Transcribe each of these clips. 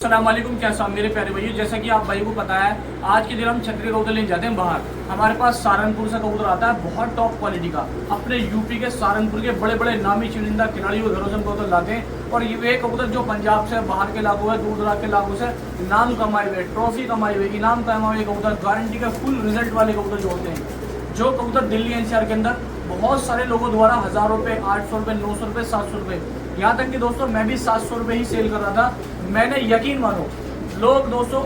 अस्सलाम वालेकुम, कैसा मेरे प्यारे भाइयों। जैसा कि आप भाई को पता है, आज के दिन हम छतरी कबूतर लेने जाते हैं बाहर। हमारे पास सहारनपुर से कबूतर आता है बहुत टॉप क्वालिटी का। अपने यूपी के सहारनपुर के बड़े बड़े नामी चुनिंदा खिलाड़ियों के घरों से हम कबूतर लाते हैं। और ये कबूतर जो पंजाब से, बाहर के इलाकों में, दूर दराज के इलाकों से नाम कमाए हुए, ट्रॉफी कमाए हुए, इनाम कमाए हुए कबूतर, गारंटी के फुल रिजल्ट वाले कबूतर जो होते हैं। जो कबूतर दिल्ली एनसीआर के अंदर बहुत सारे लोगों द्वारा 1000 रुपये, 800 रुपये, 900 रुपये, 700 रुपये, यहाँ तक कि दोस्तों मैं भी 700 रुपये ही सेल कर रहा था। मैंने यकीन मानो, लोग दोस्तों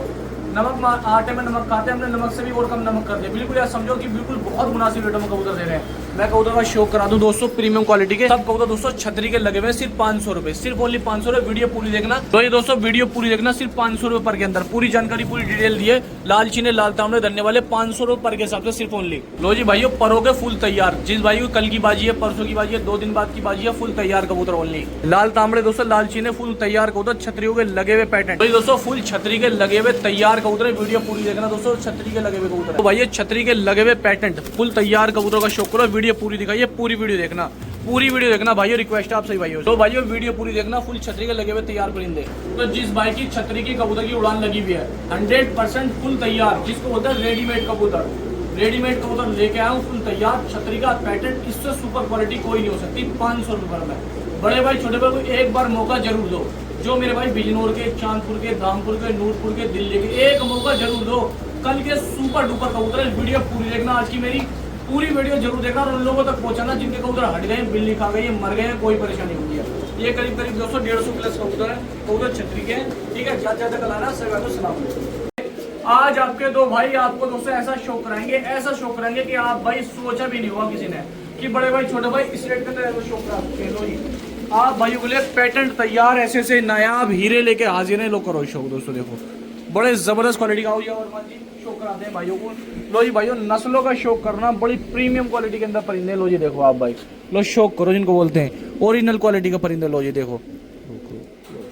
आटे में नमक खाते हैं, हमने नमक से भी और कम नमक कर दिया। बिल्कुल यार समझो कि बिल्कुल बहुत मुनासिब रेटों में कबूतर दे रहे हैं। मैं कबूतर का शौक करा दूं दोस्तों, प्रीमियम क्वालिटी के सब कबूतर दोस्तों छतरी के लगे हुए सिर्फ 500 रुपए, सिर्फ ओनली 500 रुपए। वीडियो पूरी देखना। तो ये दोस्तों वीडियो पूरी देखना, सिर्फ 500 रुपए पर के अंदर पूरी जानकारी, पूरी डिटेल दी है। लाल चीने लाल तांबड़े धरने वाले 500 रुपए पर के हिसाब से सिर्फ ओनली। लो जी भाइयों, परों के फुल तैयार। जिस भाई को कल की बाजी है, परसों की बाजी है, 2 दिन बाद की बाजी है, फुल तैयार कबूतर ओनली। लाल तांबड़े दोस्तों, लाल चीने फुल तैयार कबूतर, छतरियों के लगे हुए पैटर्न। तो दोस्तों फुल छतरी के लगे हुए तैयार कबूतर। वीडियो पूरी देखना दोस्तों, छतरी के लगे हुए कबूतर। तो भाई छतरी के लगे हुए पैटर्न फुल तैयार कबूतरों का शौक करो। वीडियो पूरी दिखाइए, पूरी वीडियो देखना, पूरी वीडियो देखना भाइयों। रिक्वेस्ट है आप सही भाइयों। तो भाइयों वीडियो पूरी देखना, फुल छतरी के लगे हुए तैयार परिंदे। तो जिस भाई की छतरी की कबूतर की उड़ान लगी हुई है 100% फुल तैयार, जिसको बोलते हैं रेडीमेड कबूतर, रेडीमेड कबूतर लेके आया हूँ फुल तैयार। छतरी का पैटर्न इससे सुपर क्वालिटी कोई नहीं हो सकती। 500 रुपए में बड़े भाई छोटे भाई को एक बार मौका जरूर दो। जो मेरे भाई बिजनौर के, चांदपुर के, धामपुर के, नूरपुर के, दिल्ली के, एक मौका जरूर दो। कल के सुपर डुपर कबूतर है। वीडियो पूरी देखना, आज की मेरी पूरी वीडियो जरूर देखना और उन लोगों तक पहुंचाना जिनके कबूतर हट गए, बिल्ली खा गई, मर गए, कोई परेशानी होगी है। ये करीब करीब 200-150 प्लस कबूतर है, कबूतर छतरी के। ठीक है, ज्यादा कल आना। सलाम। आज आपके दो भाई आपको दोस्तों ऐसा शौक कराएंगे, ऐसा शौक कराएंगे कि आप भाई सोचा भी नहीं हुआ किसी ने कि बड़े भाई छोटे भाई इस रेट का शौक करा। आप भाइयों के लिए पैटर्न तैयार, ऐसे ऐसे नायाब हीरे लेके हाजिर है। लो करो शौक दोस्तों, देखो बड़े जबरदस्त क्वालिटी का शौक कराते हैं भाइयों को। लो जी भाइयों, नस्लों का शौक करना, बड़ी प्रीमियम क्वालिटी के अंदर परिंदे। लो जी देखो आप भाई, लो शौक करो जिनको बोलते हैं ओरिजिनल क्वालिटी का परिंदे। लो जी देखो,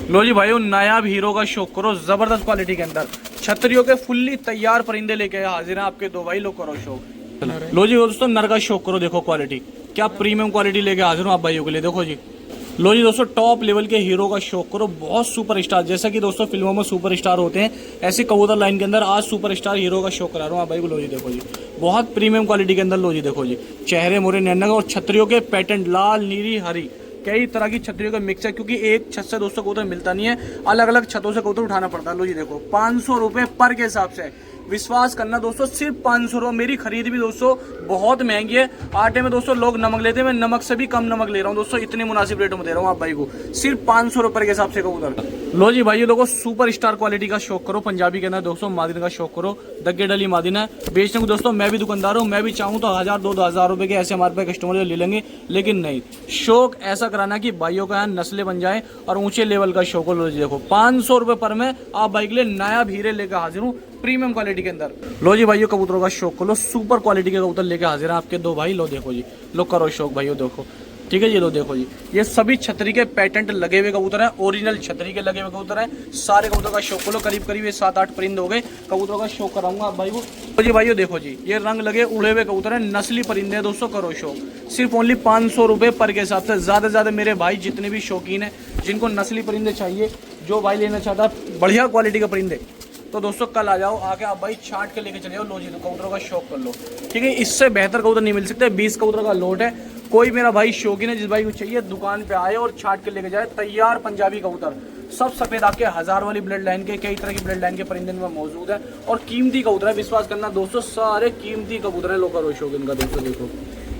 लो जी भाइयों नायाब हीरो का शौक करो, जबरदस्त क्वालिटी के अंदर छतरियों के फुल्ली तैयार परिंदे लेके हाजिर हैं आपके दो भाई। लो करो शौक। लो जी दोस्तों, नर का शौक करो, देखो क्वालिटी क्या प्रीमियम क्वालिटी लेके हाजिर हूँ आप भाइयों के लिए। देखो जी, लो जी दोस्तों, टॉप लेवल के हीरो का शौक करो, बहुत सुपरस्टार। जैसा कि दोस्तों फिल्मों में सुपरस्टार होते हैं, ऐसी कबूतर लाइन के अंदर आज सुपरस्टार हीरो का शौक करा रहा हूँ आप भाई को। लो जी देखो जी, बहुत प्रीमियम क्वालिटी के अंदर। लो जी देखो जी, चेहरे मोरे नैनक और छतरियों के पैटर्न लाल, नीली, हरी, कई तरह की छतरियों का मिक्स है। क्योंकि एक छत से दोस्तों कबूतर मिलता नहीं है, अलग अलग छतों से कबूतर उठाना पड़ता है। लो जी देखो, 500 रुपये पर के हिसाब से। विश्वास करना दोस्तों, सिर्फ 500 रुपये। मेरी खरीद भी दोस्तों बहुत महंगी है। आटे में दोस्तों लोग नमक लेते हैं, मैं नमक से भी कम नमक ले रहा हूँ दोस्तों। इतने मुनासिब रेटों में दे रहा हूँ आप भाई को, सिर्फ 500 रुपये के हिसाब से कबूतर। लो जी भाई लोगों, सुपर स्टार क्वालिटी का शौक करो, पंजाबी के अंदर दोस्तों मादिन का शौक करो। दग्गे डली मादिन है, बेचने को दोस्तों मैं भी दुकानदार हूँ। मैं भी चाहूँ तो 1000-2000 रुपये के ऐसे हमारे पे कस्टमर ले लेंगे, लेकिन नहीं, शौक ऐसा कराना कि भाइयों का यहाँ नस्लें बन जाए और ऊंचे लेवल का शौक हो। लो जी देखो, 500 रुपये पर में आप भाई के लिए नायाब हीरे लेकर हाजिर हूँ प्रीमियम क्वालिटी के अंदर। लो जी भाइयों, कबूतरों का शौक करो, सुपर क्वालिटी के कबूतर लेके हाजिर हैं आपके दो भाई। लो देखो जी, लो करो शौक भाइयों, देखो ठीक है जी। लो देखो जी, ये सभी छतरी के पैटेंट लगे हुए कबूतर हैं, ओरिजिनल छतरी के लगे हुए कबूतर हैं। सारे कबूतर का शौक करो, करीब करीब ये 7-8 परिंदे हो गए। कबूतरों का शौक कराऊंगा आप भाई को। तो जी भाइयों देखो जी, ये रंग लगे उड़े हुए कबूतर हैं, नस्ली परिंदे हैं दोस्तों। करो शौक, सिर्फ ओनली 500 रुपये पर के हिसाब से। ज्यादा से ज्यादा मेरे भाई जितने भी शौकीन है, जिनको नस्ली परिंदे चाहिए, जो भाई लेना चाहता है बढ़िया क्वालिटी के परिंदे, तो दोस्तों कल आ जाओ, आके आप भाई छाट के लेके चले जाओ। लो जी, तो कबूतरों का शौक कर लो, ठीक है। इससे बेहतर कबूतर नहीं मिल सकते। 20 कबूतर का लोट है। कोई मेरा भाई शौकीन है, जिस भाई को चाहिए दुकान पे आए और छाट के लेके जाए। तैयार पंजाबी कबूतर, सब सफेद आके 1000 वाली ब्लड लाइन के, कई तरह की ब्लड लाइन के परिंदे में मौजूद है और कीमती कबूतर है। विश्वास करना दोस्तों, सारे कीमती कबूतर है। लो करो शौक इनका दोस्तों, देखो।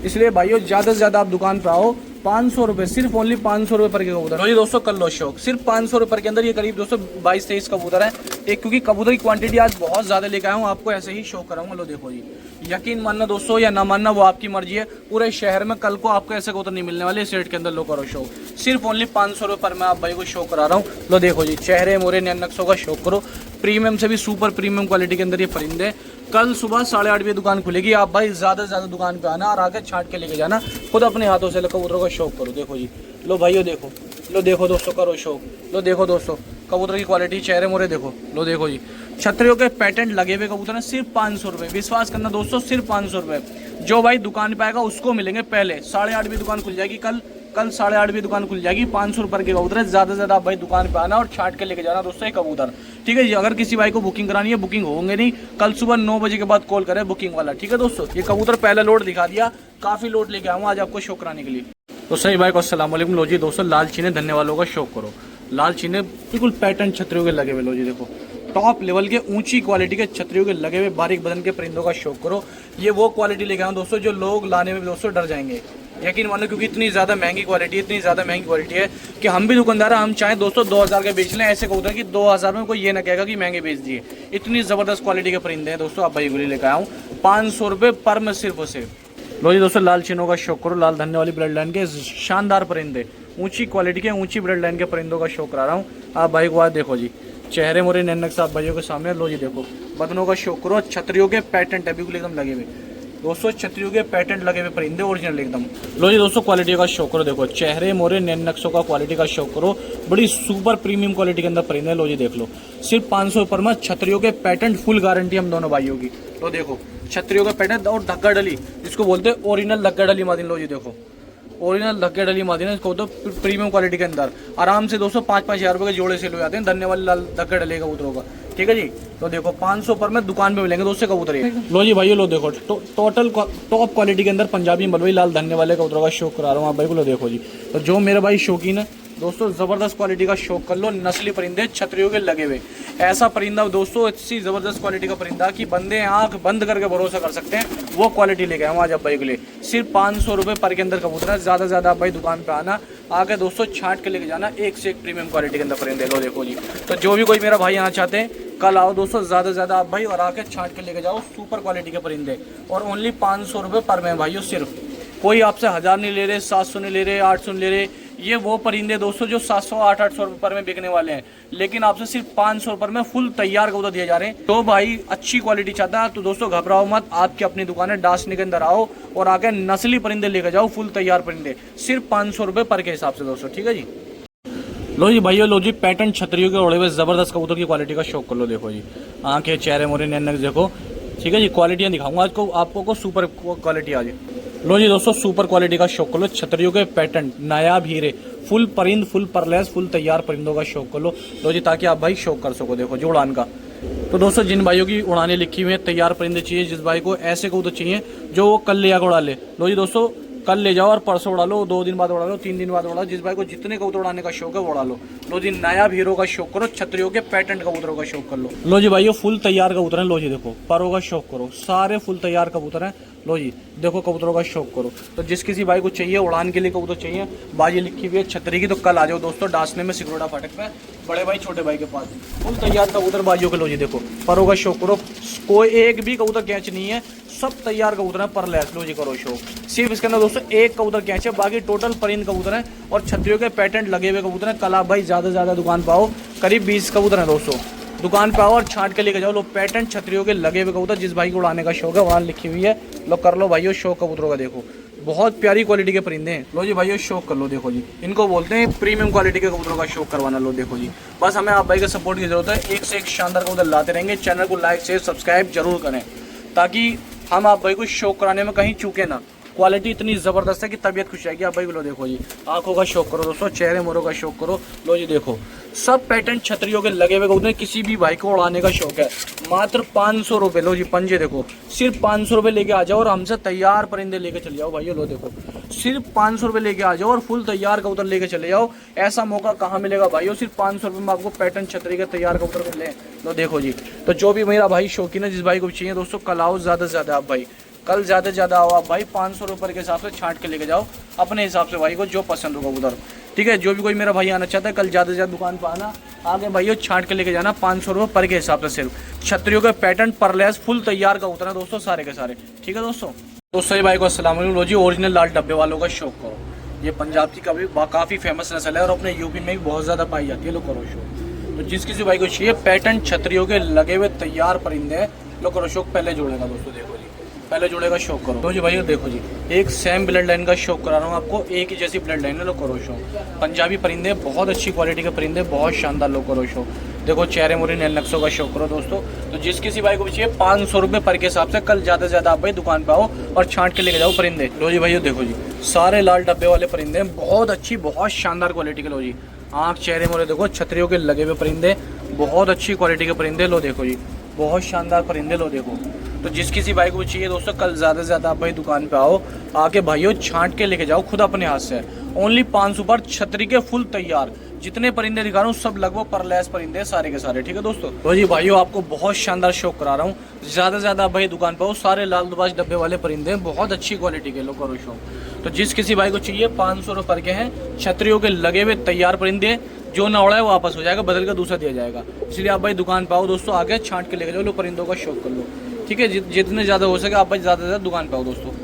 इसलिए भाइयों ज्यादा से ज्यादा आप दुकान पे आओ। 500 रुपये, सिर्फ ओनली 500 रुपये पर के कबूतर। लो जी दोस्तों, कर लो शौक, सिर्फ 500 रुपये के अंदर। ये करीब दोस्तों 22-23 कबूतर है एक, क्योंकि कबूतर की क्वांटिटी आज बहुत ज्यादा लेकर आया हूँ, आपको ऐसे ही शौक कराऊंगा। लो देखो जी, यकीन मानना दोस्तों या ना मानना वो आपकी मर्जी है। पूरे शहर में कल को आपको ऐसे कबूतर नहीं मिलने वाले इस रेट के अंदर। लो करो शौक, सिर्फ ओनली 500 रुपये पर मैं आप भाई को शौक करा रहा हूँ। लो देखो जी, चेहरे मोरे नैन नक्शों का शौक करो। प्रीमियम से भी सुपर प्रीमियम क्वालिटी के अंदर ये परिंदे। कल सुबह 8:30 बजे दुकान खुलेगी। आप भाई ज्यादा से ज्यादा दुकान पे आना और आके छाट के लेके जाना, खुद अपने हाथों से कबूतरों का शौक करो। देखो जी, लो भाइयों देखो, लो देखो दोस्तों, करो शौक। लो देखो दोस्तों, कबूतर की क्वालिटी, चेहरे मोरे देखो। लो देखो जी, छतरियों के पैटर्न लगे हुए कबूतर हैं, सिर्फ 500 रुपये। विश्वास करना दोस्तों, सिर्फ 500 रुपये। जो भाई दुकान पे आएगा उसको मिलेंगे पहले। 8:30 बजे दुकान खुल जाएगी कल, कल 8:30 बजे दुकान खुल जाएगी। 500 रुपये के कबूतर है, ज़्यादा से ज़्यादा भाई दुकान पे आना और छाट के लेके जाना दोस्तों ये कबूतर। ठीक है जी, अगर किसी भाई को बुकिंग करानी है बुकिंग होंगे नहीं, कल सुबह 9 बजे के बाद कॉल करें बुकिंग वाला। ठीक है दोस्तों, ये कबूतर पहला लोड दिखा दिया, काफ़ी लोड लेके आऊँ आज आपको शो कराने के लिए। तो सही भाई को अस्सलाम वालेकुम। लो जी दोस्तों, लाल चीने धन्य वालों का शौक करो। लाल चीने बिल्कुल पैटर्न छतरियों के लगे हुए, लो जी देखो टॉप लेवल के ऊंची क्वालिटी के छतरियों के लगे हुए बारीक बदन के परिंदों का शौक करो। ये वो क्वालिटी लेके आऊँ दोस्तों जो लोग लाने में दोस्तों डर जाएंगे, यकीन मानो, क्योंकि इतनी ज़्यादा महंगी क्वालिटी है कि हम भी दुकानदार हम चाहें दोस्तों 2000 के बेच लें, ऐसे कबूतर कि 2000 में कोई ये ना कहेगा कि महंगे बेच दिए। इतनी ज़बरदस्त क्वालिटी के परिंदे हैं दोस्तों, आप भाई गुली लेकर आऊँ 500 रुपये पर में सिर्फ उसे। लो जी दोस्तों, लाल चीनों का शौक करो। लाल धन्य वाली ब्लड लाइन के शानदार परिंदे, ऊंची क्वालिटी के ऊंची ब्लड लाइन के परिंदों का शौक करा रहा हूँ। आप भाई को आज देखो जी, चेहरे मोरे नैनक साहब भाइयों के सामने। लो जी देखो बदनों का शौक करो। छतरियों के पैटर्न बिल्कुल एकदम लगे हुए दोस्तों, छतरियों के पैटर्न लगे हुए परिंदे ओरिजिनल एकदम। लो जी दोस्तों, क्वालिटी का शौक करो। देखो चेहरे मोरे नैन नक्शों का क्वालिटी का शौक करो, बड़ी सुपर प्रीमियम क्वालिटी के अंदर परिंदे। लो जी देख लो, सिर्फ 500 पर में छतरियों के पैटर्न, फुल गारंटी हम दोनों भाइयों की। तो देखो छतरियों का पैटर्न और धक्का डली जिसको बोलते हैं ओरिजिनल धक्का डली मादिन। लो जी देखो ओरिजिनल धक्के डली मादिन है, इसको तो प्रीमियम क्वालिटी के अंदर आराम से दोस्तों 5-5 हज़ार रुपये के जोड़े से लो जाते हैं धन्य वाले लाल धक्के डले कबूतरों का। ठीक है जी, तो देखो 500 पर में दुकान पे मिलेंगे दोस्तों कबूतर। लो जी भाई लो देखो टोटल टॉप क्वालिटी के अंदर पंजाबी मलवई लाल धन्य वाले कबूतरों का शौक करा रहा हूँ आप भाई को। लो देखो जी, तो जो मेरे भाई शौकीन है दोस्तों जबरदस्त क्वालिटी का शौक कर लो। नस्ली परिंदे छतरियों के लगे हुए, ऐसा परिंदा दोस्तों इतनी जबरदस्त क्वालिटी का परिंदा कि बंदे आंख बंद करके भरोसा कर सकते हैं, वो क्वालिटी लेके आए आज आप भाई के लिए। सिर्फ 500 रुपये पर के अंदर कबूतर है। ज़्यादा से ज़्यादा आप भाई दुकान पे आना, आके दोस्तों छांट के लेके जाना, एक से एक प्रीमियम क्वालिटी के अंदर परिंदे। लो देखो जी, तो जो भी कोई मेरा भाई आना चाहते हैं कल आओ दोस्तों, ज़्यादा से ज़्यादा आप भाई और आके छांट के लेके जाओ सुपर क्वालिटी के परिंदे। और ओनली 500 रुपये पर में भाइयों सिर्फ। कोई आपसे 1000 नहीं ले रहे, 700 नहीं ले रहे, 800 नहीं ले रहे। ये वो परिंदे दोस्तों जो 700-800 रुपये पर में बिकने वाले हैं, लेकिन आपसे सिर्फ 500 रुपये में फुल तैयार कबूतर दिए जा रहे हैं। तो भाई अच्छी क्वालिटी चाहता है तो दोस्तों घबराओ मत, आपकी अपनी दुकान है डासनी के अंदर आओ और आके नस्ली परिंदे लेकर जाओ, फुल तैयार परिंदे सिर्फ 500 रुपये पर के हिसाब से दोस्तों। ठीक है जी, लो जी भाइयों लो जी, पैटर्न छतरियों के उड़े हुए जबरदस्त कबूतर की क्वालिटी का शौक कर लो। देखो जी आंखें चेहरे मोरे नैनक देखो। ठीक है जी, क्वालिटियाँ दिखाऊंगा आज को आपको सुपर क्वालिटी आज। लो जी दोस्तों, सुपर क्वालिटी का शौक कर लो। छतरियों के पैटर्न नायाब हीरे, फुल परिंद, फुल परलेस, फुल तैयार परिंदों का शौक कर लो जी, ताकि आप भाई शौक कर सको। देखो जो उड़ान का, तो दोस्तों जिन भाइयों की उड़ाने लिखी हुई है, तैयार परिंदे चाहिए, जिस भाई को ऐसे कबूतर चाहिए जो वो कल ले आकर उड़ा ले, लो जी दोस्तों कल ले जाओ और परसों उड़ा लो, 2 दिन बाद उड़ा लो, 3 दिन बाद उड़ा लो। जिस भाई को जितने कबूतर उड़ाने का शौक है वो उड़ा लो। लो जी नायाब हीरो का शौक करो, छतरियों के पैटर्न कबूतरों का शौक कर लो। लो जी भाइयों फुल तैयार कबूतर है। लो जी देखो परों का शौक करो, सारे फुल तैयार कबूतर हैं। लो जी देखो कबूतरों का शौक करो। तो जिस किसी भाई को चाहिए उड़ान के लिए कबूतर चाहिए, बाजी लिखी हुई है छतरी की, तो कल आ जाओ दोस्तों डासने में सिकरोड़ा फाटक पे, बड़े भाई छोटे भाई के पास फुल तैयार कबूतर बाजियों के। लो जी देखो परों का शौक करो, कोई एक भी कबूतर कैच नहीं है, सब तैयार कबूतर है पर लैस। लो जी करो शौक। सिर्फ इसके अंदर दोस्तों एक कबूतर कैच है, बाकी टोटल परिंद कबूतर है और छतरियों के पैटर्न लगे हुए कबूतर है। कल आप भाई ज़्यादा से ज़्यादा दुकान पाओ, करीब 20 कबूतर है दोस्तों, दुकान पे आओ और छांट के लेके जाओ। लो पैटर्न छतरियों के लगे हुए कबूतर, जिस भाई को उड़ाने का शौक है वहाँ लिखी हुई है, लो कर लो भाइयों शौक कबूतरों का। देखो बहुत प्यारी क्वालिटी के परिंदे हैं। लो जी भाइयों शौक कर लो। देखो जी इनको बोलते हैं प्रीमियम क्वालिटी के कबूतरों का शौक करवाना। लो देखो जी, बस हमें आप भाई का सपोर्ट की जरूरत है, एक से एक शानदार कबूतर लाते रहेंगे। चैनल को लाइक शेयर सब्सक्राइब जरूर करें ताकि हम आप भाई को शौक कराने में कहीं चूके ना। क्वालिटी इतनी ज़बरदस्त है कि तबीयत खुश आएगी आप भाई को। लो देखो जी आंखों का शौक करो दोस्तों, चेहरे मोरों का शौक करो। लो जी देखो सब पैटर्न छतरियों के लगे हुए कबूतर, किसी भी भाई को उड़ाने का शौक है मात्र 500 रुपये। लो जी पंजे देखो, सिर्फ 500 रुपये लेके आ जाओ और हमसे तैयार परिंदे लेके चले जाओ भाइयों। लो देखो सिर्फ 500 रुपये लेके आ जाओ और फुल तैयार कबूतर लेके चले जाओ। ऐसा मौका कहाँ मिलेगा भाइयों, सिर्फ 500 रुपये में आपको पैटर्न छतरी के तैयार कबूतर मिले। लो देखो जी, तो जो भी मेरा भाई शौकीन है, जिस भाई को चाहिए दोस्तों कल आओ, ज़्यादा से ज़्यादा आप भाई कल ज़्यादा से ज़्यादा आओ आप भाई। 500 रुपये के हिसाब से छांट के लेके जाओ अपने हिसाब से भाई को जो पसंद होगा उधर। ठीक है, जो भी कोई मेरा भाई आना चाहता है कल ज़्यादा से ज़्यादा दुकान पर आना, आगे भाइयों छांट के लेके जाना 500 रुपये पर के हिसाब से। सिर्फ छतरियों के पैटर्न परलेस फुल तैयार का उतरा दोस्तों सारे के सारे। ठीक है दोस्तों सही भाई को अस्सलाम वालेकुम। लो जी ओरिजिनल लाल डब्बे वालों का शौक करो, ये पंजाब की काफ़ी फेमस नस्ल है और अपने यूपी में भी बहुत ज़्यादा पाई जाती है। लो करो शौक। तो जिस किसी भाई को चाहिए पैटर्न छतरियों के लगे हुए तैयार परिंदे हैं, लो करो शौक। पहले जोड़ेगा दोस्तों, देखो जी पहले जोड़े का शौक करो। तो जी भाई देखो जी एक सेम ब्लड लाइन का शौक करा रहा हूँ आपको, एक ही जैसी ब्लड लाइन है। लो करो शौक। पंजाबी परिंदे बहुत अच्छी क्वालिटी के परिंदे, बहुत शानदार। लो करो शौक। देखो चेहरे मोरे नैन नक्शों का शौक करो दोस्तों। तो जिस किसी भाई को भी चाहिए 500 रुपये पर के हिसाब से कल ज़्यादा से ज़्यादा आप भाई दुकान पे आओ और छांट के लेके जाओ परिंदे। लो जी भाइयों देखो जी, सारे लाल डब्बे वाले परिंदे हैं, बहुत अच्छी बहुत शानदार क्वालिटी के। लो जी आँख चेहरे मोरे देखो, छतरियों के लगे हुए परिंदे, बहुत अच्छी क्वालिटी के परिंदे। लो देखो जी बहुत शानदार परिंदे। लो देखो, तो जिस किसी भाई को भी चाहिए दोस्तों कल ज़्यादा से ज़्यादा आप भाई दुकान पे आओ, आके भाइयों छांट के लेके जाओ खुद अपने हाथ से। ओनली 500 पर छतरी के फुल तैयार। जितने परिंदे दिखा रहा हूँ सब लगभग परलैस परिंदे सारे के सारे, ठीक है दोस्तों। तो जी भाइयों आपको बहुत शानदार शौक करा रहा हूँ, ज़्यादा से ज़्यादा भाई दुकान पे आओ, सारे लाल दुबाज डब्बे वाले परिंदे बहुत अच्छी क्वालिटी के। लो करो शौक। तो जिस किसी भाई को चाहिए 500 रुपये पर के हैं, छतरियों के लगे हुए तैयार परिंदे, जो ना उड़ा है वो वापस हो जाएगा, बदल कर दूसरा दिया जाएगा। इसलिए आप भाई दुकान पे आओ दोस्तों, आगे छांट के लेके जाओ, लो परिंदों का शौक कर लो, ठीक है। जितने ज़्यादा हो सके आप भाई ज़्यादा से ज़्यादा दुकान पे आओ दोस्तों।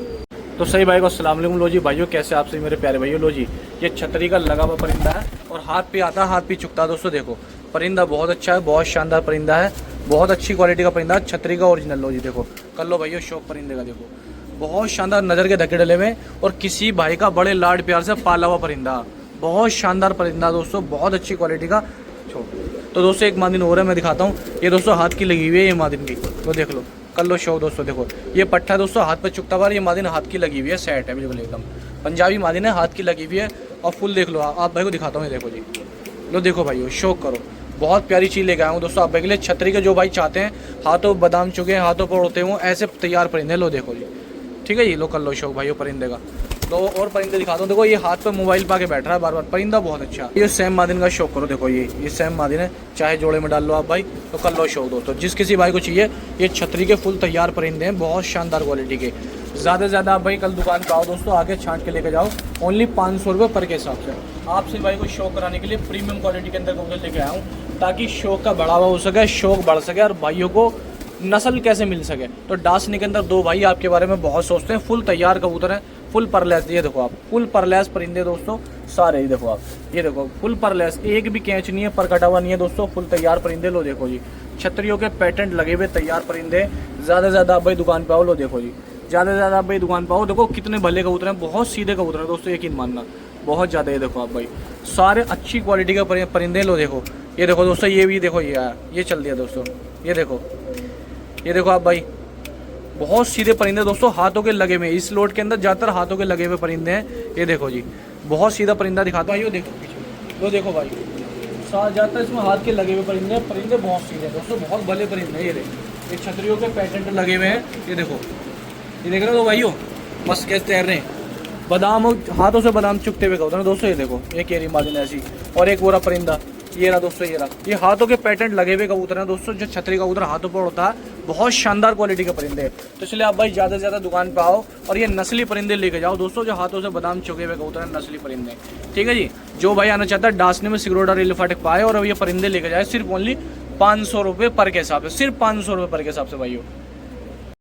तो सही भाई को अस्सलाम वालेकुम। लो जी भाइयों कैसे आप सभी मेरे प्यारे भाइयों। लो जी ये छतरी का लगा हुआ परिंदा है और हाथ पे आता है, हाथ पे चुकता है दोस्तों। देखो परिंदा बहुत अच्छा है, बहुत शानदार परिंदा है, बहुत अच्छी क्वालिटी का परिंदा है, छतरी का ओरिजिनल। लो जी देखो, कर लो भाइयों शौक परिंदे का। देखो बहुत शानदार, नज़र के धक्के डले में, और किसी भाई का बड़े लाड प्यार से पाला हुआ परिंदा, बहुत शानदार परिंदा दोस्तों, बहुत अच्छी क्वालिटी का। तो दोस्तों एक मादिन हो रहा है, मैं दिखाता हूँ। ये दोस्तों हाथ की लगी हुई है, ये मादिन की, तो देख लो, कर लो शौक दोस्तों। देखो ये पट्टा दोस्तों हाथ पे चुकता हुआ, ये मादिन हाथ की लगी हुई है, सेट है बिल्कुल एकदम पंजाबी मादिन है, हाथ की लगी हुई है। और फुल देख लो, आप भाई को दिखाता हूँ, ये देखो जी। लो देखो भाई शौक करो, बहुत प्यारी चीज़ लेके आया हूँ दोस्तों आप भाई के लिए। छतरी के जो भाई चाहते हैं, हाथों बादाम चुके हैं, हाथों पर उड़ते हुए ऐसे तैयार परिंदे। लो देखो जी, ठीक है जी। लो कर लो शौक भाइयों परिंदे का। तो और परिंदे दिखाता हूँ। देखो ये हाथ पे मोबाइल पा के बैठ रहा है बार बार, परिंदा बहुत अच्छा। ये सेम मादिन का शौक करो। देखो ये सेम मादिन है, चाहे जोड़े में डाल लो आप भाई, तो कर लो शौक दोस्तों। जिस किसी भाई को चाहिए ये छतरी के फुल तैयार परिंदे हैं, बहुत शानदार क्वालिटी के। ज़्यादा से ज़्यादा आप भाई कल दुकान पे आओ दोस्तों, आगे छांट के लेके जाओ। ओनली 500 रुपये पर के हिसाब से आपसे भाई को शौक कराने के लिए प्रीमियम क्वालिटी के अंदर कबूतर लेके आया हूँ, ताकि शौक का बढ़ावा हो सके, शौक बढ़ सके और भाइयों को नस्ल कैसे मिल सके। तो डासनी के अंदर दो भाई आपके बारे में बहुत सोचते हैं, फुल तैयार कबूतर है, फुल परलैस। ये देखो आप, फुल परलैस परिंदे दोस्तों सारे। ये देखो आप, ये देखो फुल परलैस, एक भी कैच नहीं है, पर कटा हुआ नहीं है दोस्तों, फुल तैयार परिंदे। लो देखो जी, छतरियों के पैटेंट लगे हुए तैयार परिंदे। ज़्यादा से ज़्यादा आप भाई दुकान पे आओ। लो देखो जी, ज़्यादा से ज़्यादा आप भाई दुकान पे आओ। देखो कितने भले कबूतर हैं, बहुत सीधे कबूतर हैं दोस्तों, यकीन मानना बहुत ज़्यादा। ये देखो आप भाई सारे अच्छी क्वालिटी के परिंदे। लो देखो, ये देखो दोस्तों, ये भी देखो, ये आया, ये चल दिया दोस्तों। ये देखो आप भाई, बहुत सीधे परिंदे दोस्तों, हाथों के लगे हुए। इस लोट के अंदर ज़्यादातर हाथों के लगे हुए परिंदे हैं। ये देखो जी, बहुत सीधा परिंदा दिखाता हूँ। ये देखो पीछे, लो देखो भाई, ज़्यादातर इसमें हाथ के लगे हुए परिंदे, परिंदे बहुत सीधे हैं दोस्तों, बहुत भले परिंदे हैं। ये देखो, ये छतरियों के पैटेंट लगे हुए हैं। ये देखो, ये देख रहे हो भाइयों, मस्त कैसे तैर रहे हैं, बादाम हाथों से बादाम चुकते हुए कबूतर दोस्तों। ये देखो, एक केरी मादिन ऐसी, और एक बोरा परिंदा। ये रहा दोस्तों, ये रहा, ये हाथों के पैटर्न लगे हुए कबूतर हैं दोस्तों। जो छतरी का कबूतर हाथों पर उड़ता है, बहुत शानदार क्वालिटी के परिंदे। तो इसलिए आप भाई ज़्यादा से ज़्यादा दुकान पे आओ और ये नस्ली परिंदे लेके जाओ दोस्तों, जो हाथों से बादाम चुके हुए कबूतर हैं, नस्ली परिंदे, ठीक है जी। जो भाई आना चाहता है डासने में सिगरोडा रेल फाटक पाए और अब ये परिंदे लेके जाए, सिर्फ ओनली 500 रुपये पर के हिसाब से, सिर्फ 500 रुपये पर के हिसाब से भाइयों।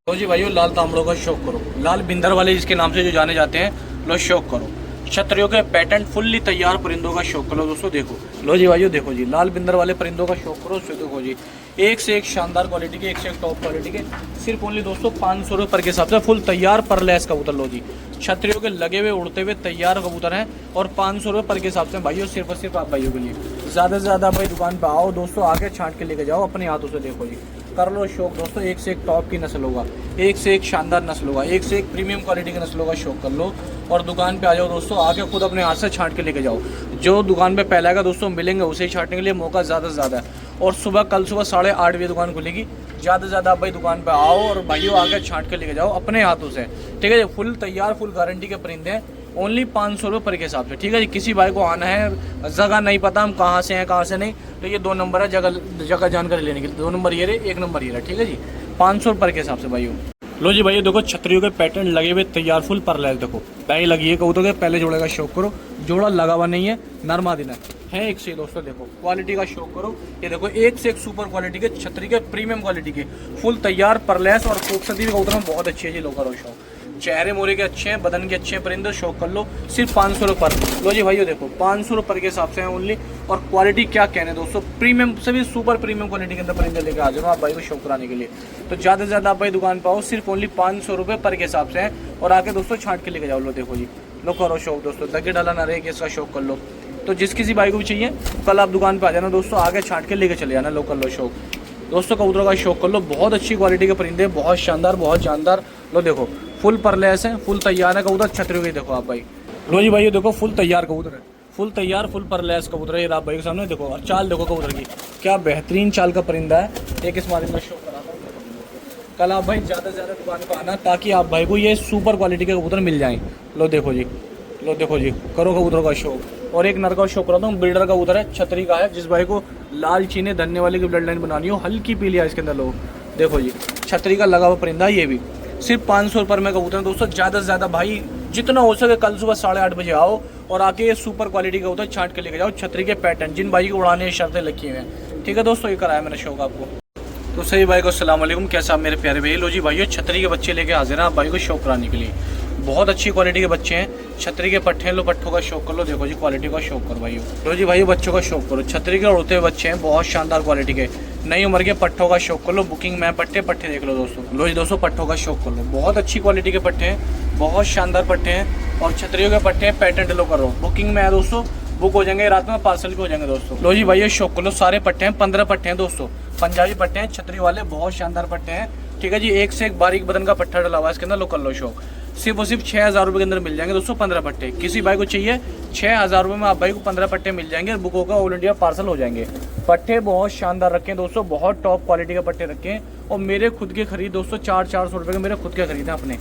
तो जी भाइयों लाल तांबड़ों का शौक करो, लाल बिंदर वाले जिसके नाम से जो जाने जाते हैं, लो शौक करो। छतरियों के पैटर्न फुल्ली तैयार परिंदों का शौक करो दोस्तों। देखो, लो जी भाइयों देखो जी, लाल बिंदर वाले परिंदों का शौक करो। देखो जी, एक से एक शानदार क्वालिटी के, एक से एक टॉप क्वालिटी के, सिर्फ ओनली दोस्तों 500 रुपये पर के हिसाब से फुल तैयार परलैस कबूतर। लो जी, छतरियों के लगे हुए उड़ते हुए तैयार कबूतर हैं और 500 रुपये पर के हिसाब से भाइयों, सिर्फ और सिर्फ आप भाइयों के लिए। ज़्यादा से ज़्यादा भाई दुकान पर आओ दोस्तों, आके छांट के लेके जाओ अपने हाथों से। देखो जी, कर लो शौक दोस्तों, एक से एक टॉप की नस्ल होगा, एक से एक शानदार नस्ल होगा, एक से एक प्रीमियम क्वालिटी की नस्लों का शौक कर लो और दुकान पे आ जाओ दोस्तों, आके खुद अपने हाथ से छांट के लेके जाओ। जो दुकान पे पहला आएगा दोस्तों मिलेंगे, उसे ही छांटने के लिए मौका ज़्यादा से ज़्यादा है। और सुबह कल सुबह 8:30 बजे दुकान खुलेगी। ज़्यादा से ज़्यादा आप भाई दुकान पे आओ और भाइयों आके छांट के लेके जाओ अपने हाथों से, ठीक है। फुल तैयार, फुल गारंटी के परिंदे हैं, ओनली 500 रुपये पर के हिसाब से, ठीक है जी। किसी भाई को आना है, जगह नहीं पता हम कहाँ से हैं कहाँ से नहीं, तो ये 2 नंबर है जगह जानकारी लेने के लिए। 2 नंबर ये रहे, 1 नंबर ये रहा, ठीक है जी। 500 रुपये के हिसाब से भाइयों। लो जी भाइयों देखो, छतरियों के पैटर्न लगे हुए तैयार फुल परलैस। देखो पैर लगी है कबूतर के, पहले जोड़े का शौक करो, जोड़ा लगा हुआ नहीं है, नरमा दिन है एक से दोस्तों। देखो क्वालिटी का शौक करो, ये देखो एक से एक सुपर क्वालिटी के छतरी के, प्रीमियम क्वालिटी के, फुल तैयार परलैस और खूबसूरती भी कबूतर में बहुत अच्छी है जी। लो करो शौक, चेहरे मोरे के अच्छे हैं, बदन के अच्छे हैं परिंदे, शौक कर लो, सिर्फ 500 रुपये पर। लो जी भाइयों देखो, 500 रुपये के हिसाब से है ओनली। और क्वालिटी क्या कहने दोस्तों, प्रीमियम से भी सुपर प्रीमियम क्वालिटी के अंदर परिंदे लेकर आ जाओ आप भाई को शौक कराने के लिए। तो ज़्यादा से ज़्यादा आप भाई दुकान पर आओ, सिर्फ ओनली 500 रुपये पर के हिसाब से है और आके दोस्तों छांट के लेके जाओ। लो देखो जी, लो करो शौक दोस्तों, दगे डाला ना रहे कि इसका शौक कर लो। तो जिस किसी भाई को भी चाहिए कल आप दुकान पे आ जाना दोस्तों, आगे छांट के लेके चले जाना, लो कर लो शौक दोस्तों, कबूतरों का शौक कर लो। बहुत अच्छी क्वालिटी के परिंदे, बहुत शानदार, बहुत जानदार। लो देखो फुल परलेस है, फुल तैयार है कबूतर, छतरी गई देखो आप भाई। लो जी भाई ये देखो फुल तैयार कबूतर है, फुल तैयार फुल परलेस कबूतर है, ये आप भाई के सामने देखो। और चाल देखो कबूतर की, क्या बेहतरीन चाल का परिंदा है। एक इस मारे में शो कराता हूँ, कल आप भाई ज़्यादा से ज़्यादा दुकान पर आना ताकि आप भाई को ये सुपर क्वालिटी के कबूतर मिल जाएँ। लो देखो जी, लो देखो जी, करो कबूतरों का शौक। और एक नर का शौक कराता हूँ, ब्रीडर का कबूतर है, छतरी का है। जिस भाई को लाल चीने धन्ने वाले की ब्लड लाइन बनानी हो, हल्की पीली है इसके अंदर, लोग देखो जी, छतरी का लगा हुआ परिंदा, ये भी सिर्फ 500 रुपये में कबूतर है दोस्तों। ज़्यादा से ज़्यादा भाई जितना हो सके कल सुबह 8:30 बजे आओ और आके ये सुपर क्वालिटी का कबूतर छांट के लेके जाओ। छतरी के पैटर्न जिन भाई को उड़ाने शर्तें लगी हुई हैं, ठीक है दोस्तों, ये कराया मैंने शौक आपको। तो सही भाई को अस्सलाम वालेकुम, कैसा आप मेरे प्यारे भाई। लो जी भाइयों छतरी के बच्चे लेके हाजिर हैं आप भाई को शौक कराने के लिए। बहुत अच्छी क्वालिटी के बच्चे हैं, छतरी के पट्टे हैं, लो पट्टों का शौक कर लो। देखो जी क्वालिटी का शौक करो भाइयों। लो जी भाइयों बच्चों का शौक करो, छतरी के उड़ते हुए बच्चे हैं, बहुत शानदार क्वालिटी के, नई उम्र के पट्टों का शौक कर लो। बुकिंग में पट्टे देख लो दोस्तों। लो जी दोस्तों पट्टों का शौक कर लो, बहुत अच्छी क्वालिटी के पट्टे हैं, बहुत शानदार पट्टे हैं और छतरियों के पट्टे हैं, पैटर्न लो करो। बुकिंग में है दोस्तों, बुक हो जाएंगे रात में, पार्सल भी हो जाएंगे दोस्तों। लो जी भाई ये शौक कर लो, सारे पट्टे हैं, 15 पट्टे हैं दोस्तों, पंजाबी पट्टे हैं, छतरी वाले, बहुत शानदार पट्टे हैं, ठीक है जी। एक से एक बारीक बदन का पट्टा डला हुआ है इसके अंदर, लो कर लो शौक। सिर्फ और सिर्फ 6000 रुपये के अंदर मिल जाएंगे दोस्तों 15 पट्टे। किसी भाई को चाहिए 6000 रुपये में आप भाई को 15 पट्टे मिल जाएंगे, बुक होगा, ऑल इंडिया पार्सल हो जाएंगे। पट्टे बहुत शानदार रखे हैं दोस्तों, बहुत टॉप क्वालिटी के पट्टे रखे हैं और मेरे खुद के खरीद दोस्तों 400 रुपये के मेरे खुद के खरीदे अपने,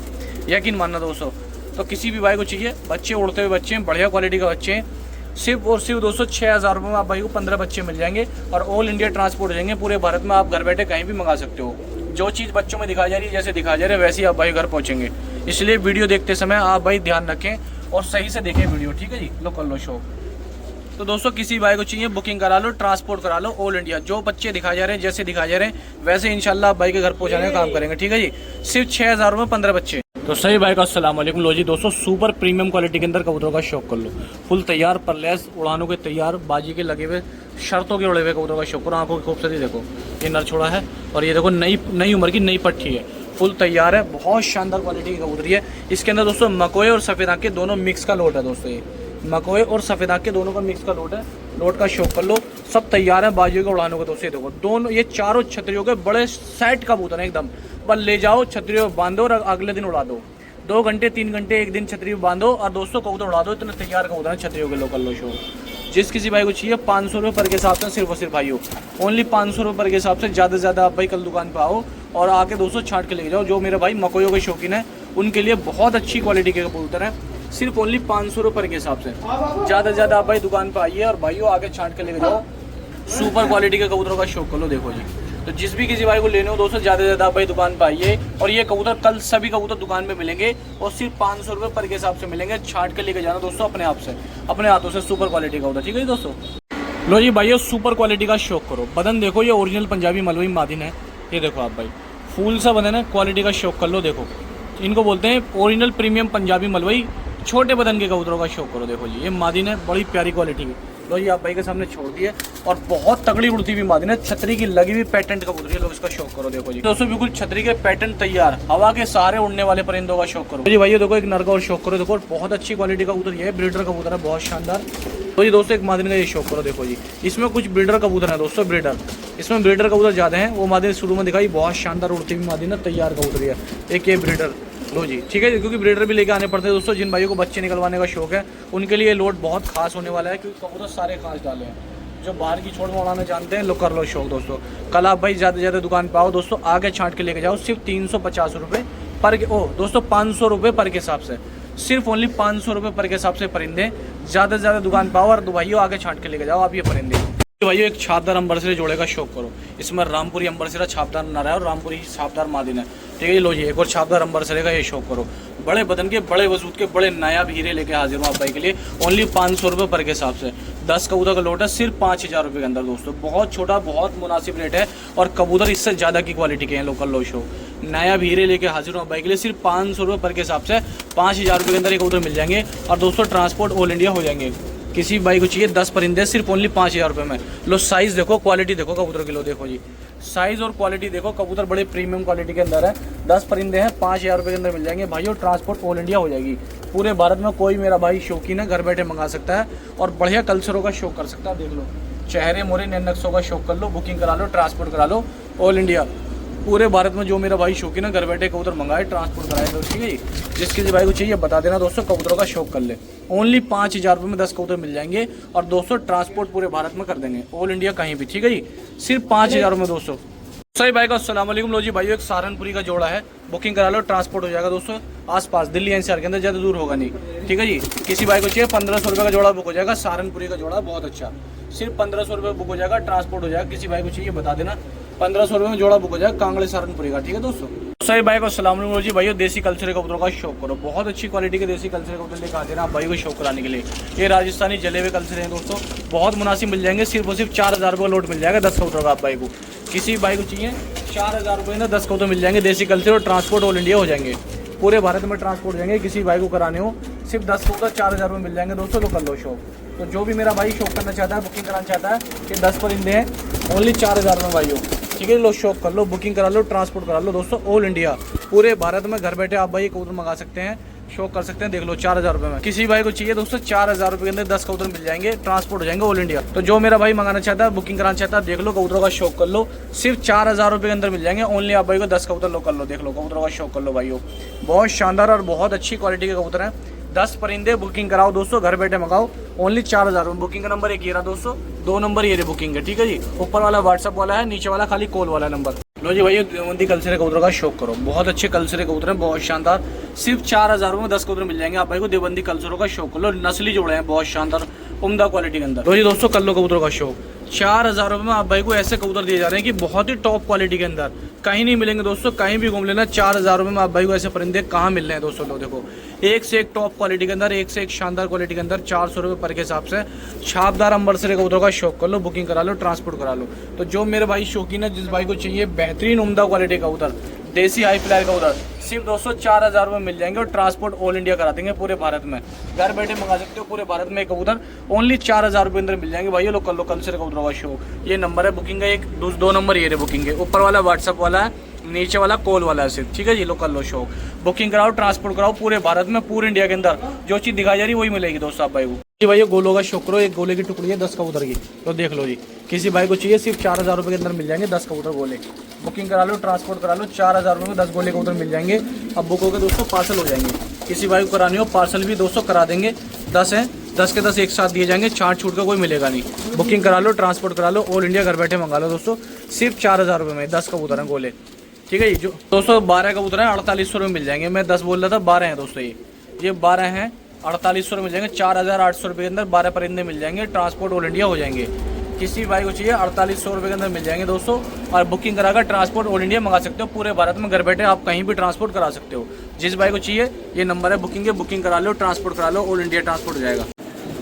यकीन मानना दोस्तों। तो किसी भी भाई को चाहिए, बच्चे उड़ते हुए बच्चे हैं, बढ़िया क्वालिटी के बच्चे हैं, सिर्फ और सिर्फ दोस्तों 6000 रुपये में आप भाई को 15 बच्चे मिल जाएंगे और ऑल इंडिया ट्रांसपोर्ट हो जाएंगे। पूरे भारत में आप घर बैठे कहीं भी मंगा सकते हो। जो चीज़ बच्चों में दिखाई जा रही है, जैसे दिखाया जा रहा है वैसे ही आप भाई घर पहुंचेंगे। इसलिए वीडियो देखते समय आप भाई ध्यान रखें और सही से देखें वीडियो, ठीक है जी। लो कर लो शो। तो दोस्तों किसी भाई को चाहिए बुकिंग करा लो, ट्रांसपोर्ट करा लो ऑल इंडिया। जो बच्चे दिखाए जा रहे हैं, जैसे दिखाए जा रहे हैं वैसे इंशाल्लाह आप भाई के घर पहुंचाने का काम करेंगे, ठीक है जी। सिर्फ 6000 रुपये 15 बच्चे। तो सही भाई का अस्सलाम वालेकुम। लो जी दोस्तों सुपर प्रीमियम क्वालिटी के अंदर कबूतरों का शौक कर लो, फुल तैयार, परलेस, उड़ानों के तैयार, बाजी के लगे हुए, शर्तों के उड़े हुए कबूतरों का शौक करो। आंखों की खूबसूरती देखो, ये नर छोड़ा है और ये देखो नई उम्र की नई पट्टी है, फुल तैयार है, बहुत शानदार क्वालिटी की कबूतरी है। इसके अंदर दोस्तों मकोए और सफ़ेद आँख के दोनों मिक्स का लोट है दोस्तों, ये मकोए और सफ़ेद आँख के दोनों का मिक्स का लोट है। लोट का शौक कर लो, सब तैयार है बाजियों के उड़ानों के दोस्तों। ये देखो दोनों, ये चारों छतरियों के बड़े सेट कबूतर हैं एकदम, बस ले जाओ छतरियों बांधो और अगले दिन उड़ा दो। 2 घंटे 3 घंटे एक दिन छतरी बांधो और दोस्तों कबूतर उड़ा दो, इतने तैयार कबूतर हैं छतरियों के। लोकल लो शो जिस किसी भाई को चाहिए 500 रुपये पर के हिसाब से, सिर्फ और सिर्फ भाइयों ओनली 500 रुपये पर के हिसाब से। ज़्यादा से ज़्यादा आप भाई कल दुकान पर आओ और आके दोस्तों छाट के लेके जाओ। जो मेरे भाई मकोइयों के शौकीन है उनके लिए बहुत अच्छी क्वालिटी के कबूतर हैं, सिर्फ ओनली 500 रुपये पर के हिसाब से। ज़्यादा से ज़्यादा आप भाई दुकान पर आइए और भाइयों आके छाट के लेके जाओ। सुपर क्वालिटी के कबूतरों का शौक कर लो। देखो जी, तो जिस भी किसी भाई को लेने हो दोस्तों ज़्यादा से ज़्यादा आप भाई दुकान पर आइए और ये कबूतर कल सभी कबूतर दुकान में मिलेंगे और सिर्फ 500 रुपये पर के हिसाब से मिलेंगे। छाट के लेके जाना दोस्तों अपने आप से, अपने हाथों से, सुपर क्वालिटी का कबूतर, ठीक है जी दोस्तों। लो जी भाइयों सुपर क्वालिटी का शौक करो। बदन देखो, ये ओरिजिनल पंजाबी मलवई मादिन है, ये देखो आप भाई फूल सा बदन है, क्वालिटी का शौक कर लो। देखो इनको बोलते हैं ओरिजिनल प्रीमियम पंजाबी मलवई, छोटे बदन के कबूतरों का शौक करो। देखो जी ये मादिन है, बड़ी प्यारी क्वालिटी की। लो ये आप भाई के सामने छोड़ दिए और बहुत तगड़ी उड़ती हुई मादिन है, छतरी की लगी हुई पैटर्न कबूतरी है। लोग इसका शौक करो। देखो जी दोस्तों बिल्कुल छतरी के पैटर्न तैयार, हवा के सहारे उड़ने वाले परिंदों का शौक करो जी भाई। देखो एक नर का और शौक करो। देखो बहुत अच्छी क्वालिटी का कबूतर, ये है ब्रीडर कबूतर है, बहुत शानदार। तो जी दोस्तों एक मादिन का ये शौक करो। देखो जी इसमें कुछ ब्रीडर कबूतर है दोस्तों, ब्रीडर, इसमें ब्रीडर कबूतर ज़्यादा हैं। वो मादिन शुरू में दिखाई, बहुत शानदार उड़ती हुई मादिन है, तैयार कबूतरी है। एक ये ब्रीडर, लो जी ठीक है, क्योंकि ब्रीडर भी लेके आने पड़ते हैं दोस्तों। जिन भाइयों को बच्चे निकलवाने का शौक है उनके लिए लोड बहुत खास होने वाला है, क्योंकि कबूतर सारे खास डाले हैं। जो बाहर की छोड़ में उड़ाना जानते हैं लोग कर लो शौक दोस्तों। कल आप भाई ज़्यादा से ज़्यादा दुकान पे आओ दोस्तों, आगे छांट के लेके जाओ। सिर्फ 350 रुपये पर दोस्तों 500 रुपये पर के हिसाब से, सिर्फ ओनली 500 रुपये पर के हिसाब से परिंदे। ज़्यादा से ज़्यादा दुकान पे आओ और भाइयों आगे छांट के लेके जाओ आप ये परिंदे। भाइयों एक छापदार अंबरसरे जोड़े का शौक करो। इसमें रामपुरी अंबरसरा छापदार नर है और रामपुरी छापदार मादिन है, ठीक है। लो जी एक और छापदार अंबरसरे का ये शौक करो। बड़े बदन के, बड़े वजूद के, बड़े नायाब हीरे लेके हाजिर हूँ आप भाई के लिए ओनली 500 रुपये पर के हिसाब से। 10 कबूतर का लोट है सिर्फ 5000 रुपये के अंदर दोस्तों। बहुत छोटा, बहुत मुनासिब रेट है और कबूतर इससे ज़्यादा की क्वालिटी के हैं। लोकल लो शो नायाब हीरे लेके हाजिर हूँ आप भाई के लिए सिर्फ 500 रुपये पर के हिसाब से। 5000 रुपये के अंदर ये कबूतर मिल जाएंगे और दोस्तों ट्रांसपोर्ट ऑल इंडिया हो जाएंगे। किसी भाई को चाहिए 10 परिंदे सिर्फ ओनली 5,000 रुपये में। लो साइज़ देखो, क्वालिटी देखो कबूतर की, लो देखो जी साइज़ और क्वालिटी देखो, कबूतर बड़े प्रीमियम क्वालिटी के अंदर है। 10 परिंदे हैं 5,000 रुपये के अंदर मिल जाएंगे भाई, और ट्रांसपोर्ट ऑल इंडिया हो जाएगी। पूरे भारत में कोई मेरा भाई शौकीन है घर बैठे मंगा सकता है और बढ़िया कल्चरों का शौक कर सकता है। देख लो चेहरे मोरे नए नक्शों का शौक कर लो, बुकिंग करा लो, ट्रांसपोर्ट करा लो ऑल इंडिया। पूरे भारत में जो मेरा भाई शौकीन है घर बैठे कबूतर मंगाए, ट्रांसपोर्ट कराए तो ठीक है जी। जिसके भाई को चाहिए बता देना दोस्तों, कबूतरों का शौक कर ले। ओनली 5,000 रुपये में 10 कबूतर मिल जाएंगे और दोस्तों ट्रांसपोर्ट पूरे भारत में कर देंगे, ऑल इंडिया कहीं भी, ठीक है जी। सिर्फ 5,000 रुपये दोस्तों। सही भाई का अस्सलाम वालेकुम। लो जी भाई एक सहारनपुरी का जोड़ा है, बुकिंग करा लो, ट्रांसपोर्ट हो जाएगा दोस्तों आसपास दिल्ली एनसीआर के अंदर, ज़्यादा दूर होगा नहीं, ठीक है जी। किसी भाई को चाहिए 1,500 रुपये का जोड़ा बुक हो जाएगा, सहारनपुरी का जोड़ा बहुत अच्छा, सिर्फ 1,500 रुपये बुक हो जाएगा, ट्रांसपोर्ट हो जाएगा। किसी भाई को चाहिए बता देना, 1,500 रुपये में जोड़ा बुक हो जाएगा कांगड़े सहारनपुरी का, ठीक है दोस्तों। सही भाई को अस्सलाम वालेकुम जी भाई, देसी कल्चर कबूतरों का शौक करो, बहुत अच्छी क्वालिटी के देसी कल्चर कबूतर लेकर आ देना आप भाई को शौक कराने के लिए। ये राजस्थानी जले हुए कल्चर हैं दोस्तों, बहुत मुनासिब मिल जाएंगे, सिर्फ और सिर्फ 4,000 रुपये का लोट मिल जाएगा 10 कबूतरों का आप भाई को। किसी भाई को चाहिए 4,000 रुपये में 10 कबूतर मिल जाएंगे देसी कल्चर, और ट्रांसपोर्ट ऑल इंडिया हो जाएंगे, पूरे भारत में ट्रांसपोर्ट हो जाएंगे। किसी भाई को कराने हो सिर्फ 10 कबूतर 4,000 रुपये मिल जाएंगे दोस्तों, तो कर लो शौक। तो जो भी मेरा भाई शौक करना चाहता है, बुकिंग कराना चाहता है कि 10 परिंदे हैं ओनली 4,000 रुपये भाई हो, ठीक है। लो शौक कर लो, बुकिंग करा लो, ट्रांसपोर्ट करा लो दोस्तों ऑल इंडिया, पूरे भारत में घर बैठे आप भाई कबूतर मंगा सकते हैं, शौक कर सकते हैं। देख लो 4,000 रुपये में किसी भाई को चाहिए दोस्तों 4,000 रुपये के अंदर 10 कबूतर मिल जाएंगे, ट्रांसपोर्ट हो जाएंगे ऑल इंडिया। तो जो मेरा भाई मंगाना चाहता है, बुकिंग कराना चाहता है, देख लो कबूतरों का शौक कर लो, सिर्फ 4,000 रुपये के अंदर मिल जाएंगे ओनली आप भाई को 10 कबूतर लो कर लो। देख लो कबूतरों का शौक कर लो भाई, बहुत शानदार और बहुत अच्छी क्वालिटी के कबूतर हैं। 10 परिंदे बुकिंग कराओ दोस्तों, घर बैठे मंगाओ ओनली 4,000 रुपये। बुकिंग का नंबर एक ये रहा दोस्तों, 2 नंबर ये बुकिंग है, ठीक है जी। ऊपर वाला व्हाट्सअप वाला है, नीचे वाला खाली कॉल वाला नंबर। लो जी भाई देवबंदी कल्चर कबूतर का शौक करो, बहुत अच्छे कल्चर कबूतर हैं, बहुत शानदार, सिर्फ 4,000 रुपये में 10 कबूतर मिल जाएंगे आप भाई को। देवबंदी कल्चरों का शौक कर लो, नस्ली जोड़े हैं बहुत शानदार उम्दा क्वालिटी के अंदर। लो जी दोस्तों कर लो कबूतरों का शौक, 4,000 रुपये में आप भाई को ऐसे कबूतर दिए जा रहे हैं कि बहुत ही टॉप क्वालिटी के अंदर, कहीं नहीं मिलेंगे दोस्तों, कहीं भी घूम लेना। 4,000 रुपये में आप भाई को ऐसे परिंदे कहाँ मिल रहे हैं दोस्तों। लो देखो एक से एक टॉप क्वालिटी के अंदर, एक से एक शानदार क्वालिटी के अंदर, 400 रुपये पर के हिसाब से छापदार अंबरसर कबूतरों का शौक कर लो, बुकिंग करा लो, ट्रांसपोर्ट करा लो। तो जो मेरे भाई शौकीन है, जिस भाई को चाहिए बेहतरीन उम्दा क्वालिटी कबूतर, देसी हाई फ्लायर कबूतर, सिर्फ दोस्तों 4,000 रुपये मिल जाएंगे और ट्रांसपोर्ट ऑल इंडिया करा देंगे पूरे भारत में, घर बैठे मंगा सकते हो पूरे भारत में। एक कबूतर ओनली 4,000 रुपये अंदर मिल जाएंगे भाई, ये लोग कर लो कल्चर कबूतरों का शौक। ये नंबर है बुकिंग का, एक 2 नंबर ये बुकिंग है, ऊपर वाला व्हाट्सअप वाला है, नीचे वाला कॉल वाला है सिर्फ, ठीक है जी। लोग कर लो शौक, बुकिंग कराओ, ट्रांसपोर्ट कराओ, पूरे भारत में पूरे इंडिया के अंदर जो चीज़ दिखाई जा रही है वही मिलेगी दोस्तों आप भाई को। जी भाई गोलों का शौक करो, एक गोले की टुकड़ी है 10 कबूतर की, तो देख लो जी। किसी भाई को चाहिए सिर्फ 4,000 रुपये के अंदर मिल जाएंगे 10 कबूतर गोले, बुकिंग करा लो, ट्रांसपोर्ट करा लो, 4,000 रुपये में 10 गोले कबूतर मिल जाएंगे। अब बुक होकर दोस्तों पार्सल हो जाएंगे, किसी भाई को करानी हो पार्सल भी दोस्तों करा देंगे। 10 हैं, 10 के 10 एक साथ दिए जाएंगे, छाट छूट का कोई मिलेगा नहीं। बुकिंग करा लो, ट्रांसपोर्ट करा लो, ऑल इंडिया घर बैठे मंगा लो दोस्तों, सिर्फ 4,000 रुपये में 10 कबूतर हैं गोले, ठीक है जी। जो दोस्तों 12 कबूतर हैं 4,800 रुपये मिल जाएंगे, मैं 10 बोल रहा था, 12 हैं दोस्तों, ये 12 हैं 4,800 रुपये मिल जाएंगे, 4,800 रुपये के अंदर 12 परिंदे मिल जाएंगे, ट्रांसपोर्ट ऑल इंडिया हो जाएंगे। किसी भाई को चाहिए 4,800 रुपये के अंदर मिल जाएंगे दोस्तों, और बुकिंग कराकर ट्रांसपोर्ट ऑल इंडिया मंगा सकते हो, पूरे भारत में घर बैठे आप कहीं भी ट्रांसपोर्ट करा सकते हो। जिस भाई को चाहिए ये नंबर है बुकिंग के, बुकिंग करा लो, ट्रांसपोर्ट करा लो, ऑल इंडिया ट्रांसपोर्ट हो जाएगा।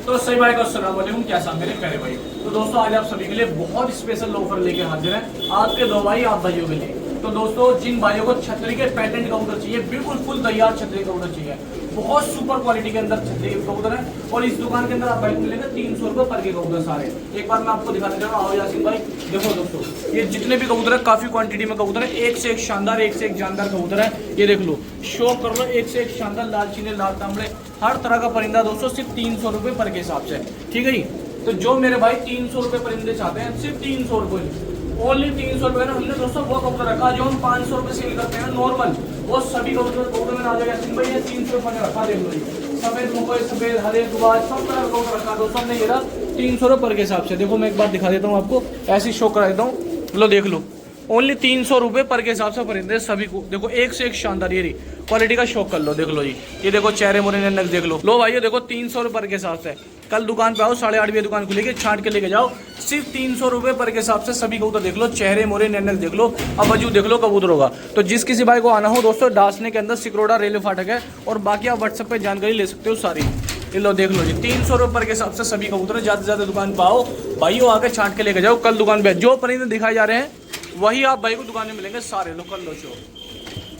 तो सही भाई को अस्सलाम वालेकुम, कैसा मेरे प्यारे भाई। तो दोस्तों आज आप सभी के लिए बहुत स्पेशल ऑफर लेके हाजिर है, आपके 2 भाई आप भाइयों के लिए। तो दोस्तों जिन भाइयों को छतरी के पैटेंट कबूतर चाहिए, बिल्कुल फुल तैयार छतरी कबूतर चाहिए, बहुत सुपर क्वालिटी के अंदर छतरी के कबूतर है, और इस दुकान के अंदर आप भाई को मिलेंगे 300 रुपये पर के कबूतर सारे। एक बार मैं आपको दिखाने जा रहा हूँ, आओ यासीन भाई। देखो दोस्तों ये जितने भी कबूतर है काफी क्वांटिटी में कबूतर है, एक से एक शानदार, एक से एक जानदार कबूतर है। ये देख लो, शो कर लो, एक से एक शानदार, लाल चीने, लाल तांबड़े, हर तरह का परिंदा दोस्तों, सिर्फ 300 रुपये पर के हिसाब से, ठीक है जी। तो जो मेरे भाई 300 रुपये परिंदे चाहते हैं, सिर्फ 300 रुपये, ओनली 300 रुपये ना। हमने दोस्तों वो कबूतर रखा जो हम 500 रुपये सेल करते हैं नॉर्मल, वो सभी कबूतर में आ जाएगा सिंह भाई, ये 300 रुपये रखा, देख लो जी। सफेद मुंबई, सफेद हरे गुबाज, सब तरह का कबूतर रखा दोस्तों हमने, ये रहा 300 रुपये पर के हिसाब से। देखो मैं एक बार दिखा देता हूँ आपको, ऐसी शो करा देता हूँ, लो देख लो, ओनली 300 रुपये पर के हिसाब से परिंदे सभी को। देखो एक से एक शानदार, ये क्वालिटी का शौक कर लो, देख लो जी। ये देखो चेहरे मोरे नक देख लो भाई, ये देखो 300 रुपये पर के हिसाब से। कल दुकान पे आओ, 8:30 बजे दुकान खुलेगी, छांट के लेके जाओ, सिर्फ 300 रुपये पर के हिसाब से सभी कबूतर देख लो, चेहरे मोरे नक देख लो, अब वजू देख लो कबूतर होगा। तो जिस किसी भाई को आना हो दोस्तों, डासने के अंदर सिकरोड़ा रेलवे फाटक है, और बाकी आप व्हाट्सएप पे जानकारी ले सकते हो सारी। ये लो देख लो जी, 300 रुपये पर के हिसाब से सभी कबूतर, ज़्यादा से ज़्यादा दुकान पे आओ भाई, आके छांट के लेके जाओ। कल दुकान पे जो परिंदे दिखाए जा रहे हैं वही आप भाई को दुकान में मिलेंगे सारे। लो कर लो शो,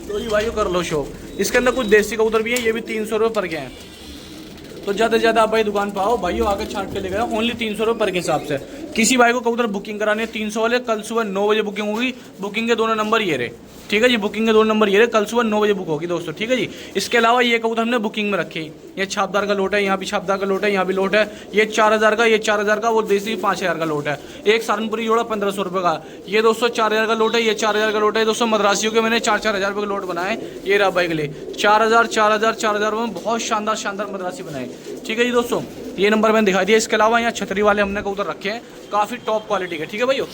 तो जी भाई कर लो शो। इसके अंदर कुछ देसी कबूतर भी है, ये भी 300 रुपये पर के हैं। तो ज़्यादा से ज़्यादा आप भाई दुकान पर आओ भाइयों, आगे छाट के ले गए। ओनली 300 रुपये पर के हिसाब से। किसी भाई को कबूतर बुकिंग करानी है 300 वाले, कल सुबह 9 बजे बुकिंग होगी। बुकिंग के दोनों नंबर ये रहे, ठीक है जी। बुकिंग के 2 नंबर ये रहे, कल सुबह 9 बजे बुक होगी दोस्तों, ठीक है जी। इसके अलावा ये कबूतर हमने बुकिंग में रखे। ये छापदार का लोट है, यहाँ भी छापदार का लोट है, यहाँ भी लोट है। ये 4000 का, ये 4000 का, वो देसी 5000 का लोट है। एक सारनपुरी जोड़ा 1500 रुपये का। ये दोस्तों 4000 का लोट है, ये 4000 का लोट है दोस्तों। मद्रासियों के मैंने 4-4 रुपये के लोट बनाए। ये रहा भाई के लिए 4000 में बहुत शानदार मद्रासी बनाए, ठीक है जी दोस्तों। ये नंबर मैंने दिखा दिया। इसके अलावा यहाँ छतरी वाले हमने कबूतर रखे हैं, काफ़ी टॉप क्वालिटी के, ठीक है भाइयों।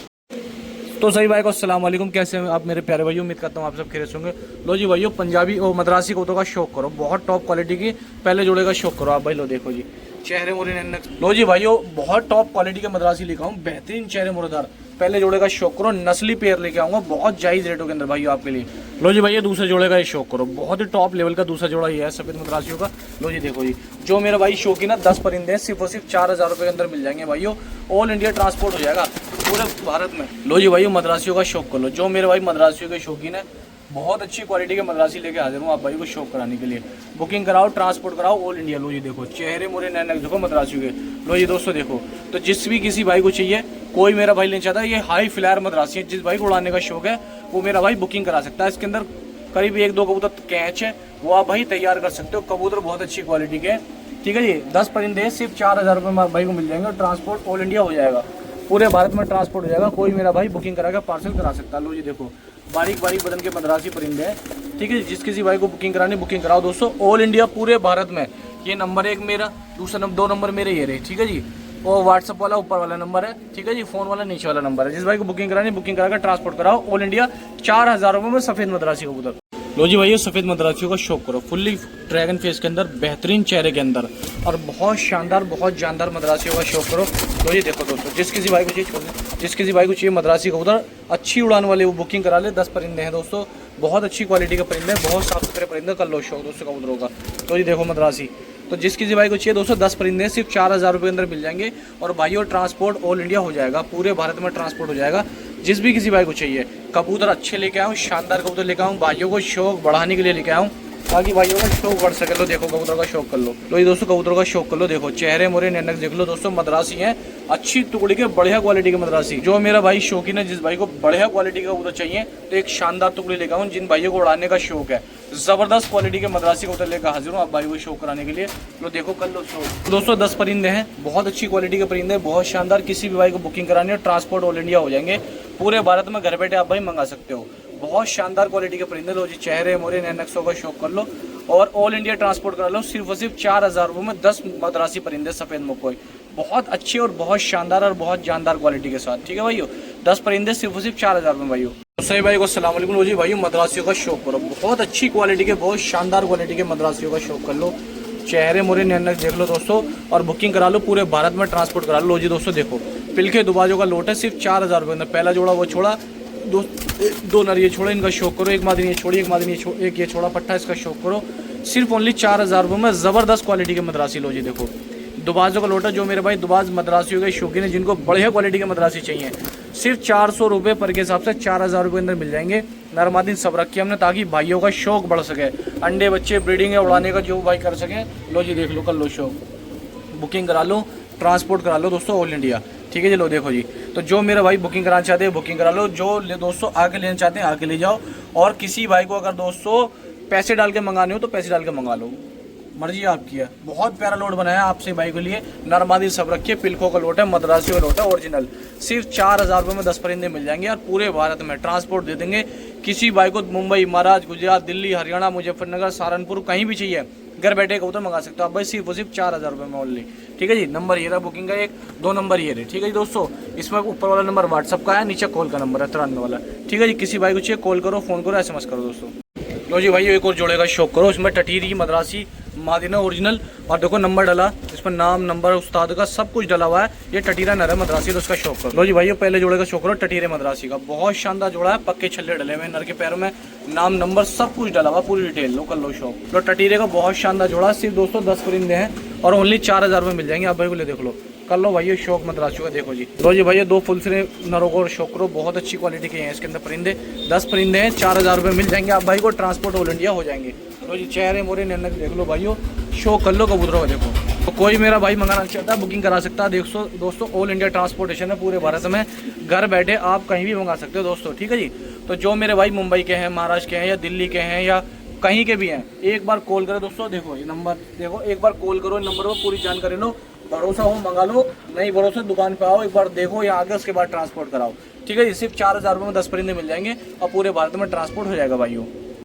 तो सही भाई को अस्सलाम वालेकुम, कैसे हैं आप मेरे प्यारे भाइयों। उम्मीद करता हूँ आप सब खैरियत होंगे। लो जी भाइयों, पंजाबी और मद्रासी कबूतरों का शौक करो, बहुत टॉप क्वालिटी की पहले जोड़े का शौक करो आप भाई। लो देखो जी, चेहरे मुरे नन्नक। लो जी भाइयों, बहुत टॉप क्वालिटी के मद्रासी लेकर आऊँ, बेहतरीन चेहरे मुरेदार, पहले जोड़े का शौक करो। नस्ली पेयर लेके आऊँगा बहुत जायज़ रेटों के अंदर भाइयों आपके लिए। लो जी भैया, दूसरे जोड़े का ये शौक करो, बहुत ही टॉप लेवल का दूसरा जोड़ा ये है सफ़ेद मद्रासियों का। लो जी देखो जी, जो मेरा भाई शौकीन है 10 परिंदे हैं, सिर्फ और सिर्फ 4000 रुपये के अंदर मिल जाएंगे भाइयों। ऑल इंडिया ट्रांसपोर्ट हो जाएगा पूरे भारत में। लो जी भाइयों, मद्रासियों का शौक कर लो। जो मेरे भाई मद्रासियों के शौकीन है, बहुत अच्छी क्वालिटी के मद्रासी लेके हाजिर हूँ आप भाई को शौक कराने के लिए। बुकिंग कराओ, ट्रांसपोर्ट कराओ, ऑल इंडिया। लो जी देखो, चेहरे मोरे नैनक देखो मद्रासियों के। लो जी दोस्तों देखो, तो जिस भी किसी भाई को चाहिए, कोई मेरा भाई लेना चाहता है, ये हाई फ्लायर मद्रासी है, जिस भाई को उड़ाने का शौक है वो मेरा भाई बुकिंग करा सकता है। इसके अंदर करीब 1-2 कबूतर कैच है, वो आप भाई तैयार कर सकते हो। कबूतर बहुत अच्छी क्वालिटी के, ठीक है जी। 10 परिंदे सिर्फ 4000 रुपये भाई को मिल जाएंगे और ट्रांसपोर्ट ऑल इंडिया हो जाएगा, पूरे भारत में ट्रांसपोर्ट हो जाएगा। कोई मेरा भाई बुकिंग करा के पार्सल करा सकता है। लो जी देखो, बारीक बदन के मद्रासी परिंदे हैं, ठीक है। जिस किसी भाई को बुकिंग करानी, बुकिंग कराओ दोस्तों, ऑल इंडिया पूरे भारत में। ये नंबर 1 मेरा, दूसरा 2 नंबर मेरे ये रहे, ठीक है जी। और व्हाट्सअप वाला ऊपर वाला नंबर है, ठीक है जी। फोन वाला नीचे वाला नंबर है। जिस भाई को बुकिंग करानी, बुकिंग करा कर ट्रांसपोर्ट कराओ ऑल इंडिया। 4000 रुपये में सफ़ेद मद्रासी कबूतर। लो जी भैया, सफ़ेद मद्रासियों का शौक करो, फुल्ली ड्रैगन फेस के अंदर, बेहतरीन चेहरे के अंदर, और बहुत शानदार बहुत जानदार मद्रासियों का शौक करो। लो जी देखो दोस्तों, जिस किसी भाई को चाहिए मद्रासी कबूतर अच्छी उड़ान वाले, वो बुकिंग करा ले। 10 परिंदे हैं दोस्तों, बहुत अच्छी क्वालिटी के परिंदे, बहुत साफ सुथरे परिंदे। कर लो शौक दोस्तों कबूतरों का। तो जी देखो मद्रासी, तो जिस किसी भाई को चाहिए दोस्तों 10 परिंदे सिर्फ 4000 रुपये के अंदर मिल जाएंगे। और भाइयों, ट्रांसपोर्ट ऑल इंडिया हो जाएगा, पूरे भारत में ट्रांसपोर्ट हो जाएगा। जिस भी किसी भाई को चाहिए कबूतर अच्छे लेके आऊँ, शानदार कबूतर लेके आऊँ, भाइयों को शौक बढ़ाने के लिए लेके आऊँ, ताकि भाइयों का शौक बढ़ सके। लो देखो, कबूतर का शौक कर लो। तो ये दोस्तों कबूतर का शौक कर लो। देखो चेहरे मोरे नैनक देख लो दोस्तों, मद्रासी हैं, अच्छी टुकड़ी के, बढ़िया क्वालिटी के मद्रासी। जो मेरा भाई शौकीन है, जिस भाई को बढ़िया क्वालिटी का कबूतर चाहिए, तो एक शानदार टुकड़ी लेकर आऊँ। जिन भाइयों को उड़ाने का शौक है, जबरदस्त क्वालिटी के मद्रासी कबूतर लेकर हाजिर हूँ आप भाई को शौक कराने के लिए। लो देखो, कर लो शौक दोस्तों। 10 परिंदे हैं, बहुत अच्छी क्वालिटी के परिंदे, बहुत शानदार। किसी भी भाई को बुकिंग करानी है, ट्रांसपोर्ट ऑल इंडिया हो जाएंगे, पूरे भारत में घर बैठे आप भाई मंगा सकते हो। बहुत शानदार क्वालिटी के परिंदे। लो जी, चेहरे मोरे नैनक्सों का शौक कर लो और ऑल इंडिया ट्रांसपोर्ट करा लो। सिर्फ और सिर्फ 4000 रुपये में 10 मद्रासी परिंदे सफ़ेद मकोई, बहुत अच्छे और बहुत शानदार और बहुत जानदार क्वालिटी के साथ, ठीक है भाइयों। 10 परिंदे सिर्फ और सिर्फ 4000 में भाइयों। सही भाई को अस्सलाम वालेकुम। लो जी भाइयों, मद्रासियों का शौक करो, बहुत अच्छी क्वालिटी के, बहुत शानदार क्वालिटी के मद्रासियों का शौक कर लो। चेहरे मोरे नैनक देख लो दोस्तों, और बुकिंग करा लो, पूरे भारत में ट्रांसपोर्ट करा लो। लो जी दोस्तों देखो, पिलखे दुबाजों का लोट है, सिर्फ 4000 रुपये में। पहला जोड़ा वो छोड़ा, दो नर ये छोड़े, इनका शौक करो। एक मादिनी ये छोड़ी, एक ये छोड़ा पट्टा, इसका शौक करो। सिर्फ ओनली 4000 रुपये में ज़बरदस्त क्वालिटी के मद्रासी। लो जी देखो, दुबाजों का लोटा, जो मेरे भाई दुबाज मद्रासियों के शौकीन है, जिनको बढ़िया क्वालिटी के मद्रासी चाहिए, सिर्फ 400 रुपये पर के हिसाब से 4000 रुपये अंदर मिल जाएंगे। नरमादीन सब रखी हमने, ताकि भाइयों का शौक बढ़ सके, अंडे बच्चे ब्रीडिंग या उड़ाने का जो भाई कर सके। लो जी देख लो, कर लो शौक, बुकिंग करा लो, ट्रांसपोर्ट करा लो दोस्तों ऑल इंडिया, ठीक है जी। लो देखो जी, तो जो मेरा भाई बुकिंग कराना चाहते हैं बुकिंग करा लो। जो दोस्तों आगे लेना चाहते हैं आगे ले जाओ। और किसी भाई को अगर दोस्तों पैसे डाल के मंगाने हो तो पैसे डाल के मंगा लो, मर्जी आपकी है। बहुत प्यारा लोड बनाया आपसे भाई के लिए, नरमादी सब रखिए, पिलखों का लोट है, मद्रासी का लोट है ओरिजिनल। सिर्फ 4000 रुपये में 10 परिंदे मिल जाएंगे और पूरे भारत में ट्रांसपोर्ट दे देंगे। किसी भाई को मुंबई, महाराष्ट्र, गुजरात, दिल्ली, हरियाणा, मुजफ्फरनगर, सहारनपुर, कहीं भी चाहिए, घर बैठे कबूतर मंगा सकते हो आप भाई, सिर्फ 4000 रुपये में ओनली, ठीक है जी। नंबर ये रहा बुकिंग का, 1-2 नंबर ये रहे, ठीक है जी दोस्तों। इसमें ऊपर वाला नंबर व्हाट्सअप का है, नीचे कॉल का नंबर है 93 वाला, ठीक है जी। किसी भाई को चाहिए कॉल करो, फ़ोन करो, SMS करो दोस्तों। लो जी भाई, एक और जोड़े का शौक करो, इसमें टटीरी मद्रासी मादिना ओरिजिनल, और देखो नंबर डाला, इसमें नाम, नंबर, उस्ताद का सब कुछ डला हुआ है। ये टटीरा नर है मद्रासी, तो उसका शौक करो। लो जी भाई, पहले जोड़े का शौक करो, टटीरे मद्रासी का, बहुत शानदार जोड़ा है, पक्के छल्ले डले हुए नर के पैरों में, नाम, नंबर सब कुछ डला हुआ, पूरी डिटेल। लो कर लो शौक। लो टटीरे का बहुत शानदार जोड़ा है, सिर्फ दोस्तों 10 परिंदे हैं और ओनली 4000 रुपये मिल जाएंगे आप भाई को। ले देख लो, कर लो भाई शौक मद्रासियों का। देखो जी, लो जी भाई, 2 फुल से नरों को शौक करो, बहुत अच्छी क्वालिटी के हैं इसके अंदर परिंदे। 10 परिंदे हैं, 4000 रुपये मिल जाएंगे आप भाई को, ट्रांसपोर्ट ऑल इंडिया हो जाएंगे। लो जी, चेहरे मोरे नैनक देख लो भाइयों, शौक कर लो कबूतरों का। देखो तो कोई मेरा भाई मंगाना चाहता है बुकिंग करा सकता है। दोस्तों ऑल इंडिया ट्रांसपोर्टेशन है पूरे भारत में, घर बैठे आप कहीं भी मंगा सकते हो दोस्तों, ठीक है जी। तो जो मेरे भाई मुंबई के हैं, महाराष्ट्र के हैं या दिल्ली के हैं या कहीं के भी हैं, एक बार कॉल करो दोस्तों। देखो ये नंबर देखो, एक बार कॉल करो नंबर पर, पूरी जानकारी लो, भरोसा हो मंगा लो, नहीं भरोसा दुकान पे आओ, एक बार देखो यहाँ आके उसके बाद ट्रांसपोर्ट कराओ, ठीक है जी। सिर्फ 4,000 रुपये में 10 परिंदे मिल जाएंगे और पूरे भारत में ट्रांसपोर्ट हो जाएगा भाइयों।